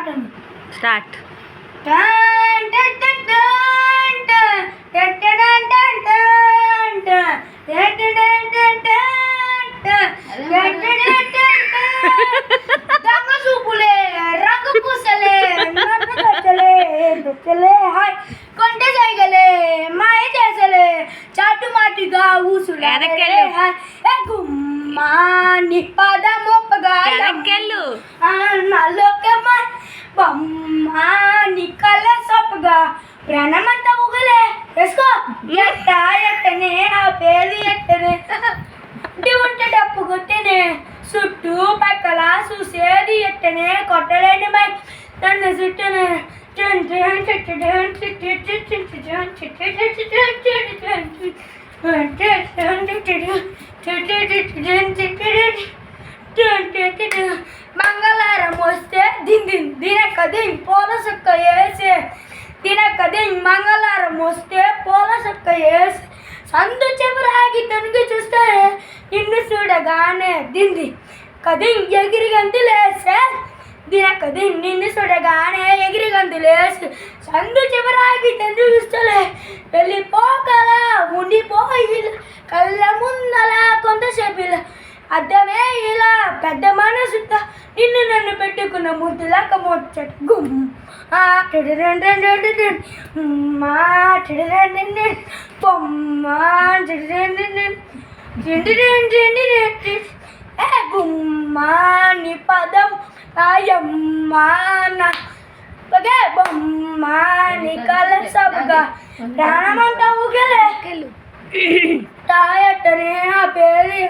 అని స్టార్ట్. దొంగ చూపులే రంగు పూసలే దుఃఖలే హాయ్ కొంటే చేయగలే మాయ చేసలే చాటు మాటిగా ఊసులే గుమ్మాని పదమొప్పగా నల్లోకమ్మ బొమ్మాని కళ్ళ సొప్పగా ప్రాణమంతా ఊగలే వేసుకో ఎట్టనే ఆ పేరు ఎట్టనే ఉంటే డప్పు కొట్టనే చుట్టూ పక్కల చూసేది ఎట్టనే కొట్టలేని బై నన్ను చుట్టనే మంగళవారం వస్తే దినక దిన్ పూల సుక్క వేసే దినక దిన్ మంగళవారం వస్తే పూల సుక్క వేసి సందు చివరాగి తొనిగి చూస్తే నిన్ను చూడగానే దింది కదిం ఎగిరి గంతులేసే దినక దిన్ నిన్ను చూడగానే ఎగిరి గంతులేసి సందు చివరాగి తొనిగి చూస్తలే వెళ్ళిపోకలా ఉండిపోయి కళ్ళ ముందల కొంతసేపు అద్దమే ఇలా పెద్ద మనసుతో నిన్ను నన్ను పెట్టుకున్న ముద్దులాక ముచ్చట గుమ్ గుమ్మాని పదం ఆయమ్మాన బొమ్మాని కలసబగా ప్రాణమంతా ఊగలే తాయట్టనే ఆ పేరు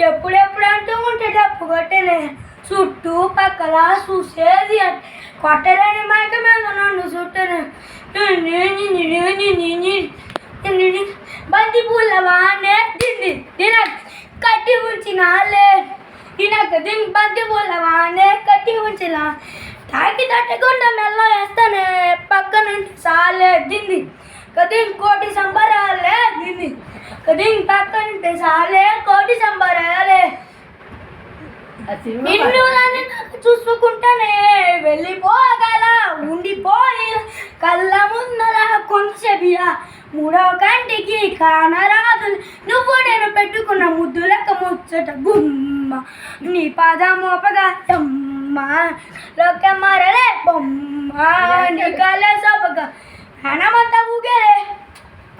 ఎప్పుడెప్పుడు అంటూ ఉంటే డప్పు కొట్టలే చుట్టూ పక్కల చూసేది కొట్టలేని మైక మీద నన్ను చుట్టనే బంతి పూల వానే దిన కట్టి ఉంచినాలే తినక దిన్ బంతి పూల వానే కట్టి ఉంచిన తాకి తట్టకుండా మెల్ల వేస్తానే పక్క నుంచి సాలే దింది కదిం కోటి సంబరాలే దింది కదిం పక్క నుంచి సాలే కోటి సంబరాలే నిన్ను నన్ను నాకు చూసుకుంటానే వెళ్ళిపోగల ఉండిపోయి కళ్ళ ముందర కొంచెబియా మూడో కంటికి కానరాదు నువ్వు నేను పెట్టుకున్న ముద్దులక ముచ్చట గుమ్మ నీ పాదమోపగా అమ్మ లోక మరలే బొమ్మ నీ కళ్ళ సొప్పగా హనమంతా ఊగలే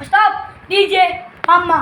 స్టాప్ డీజే అమ్మ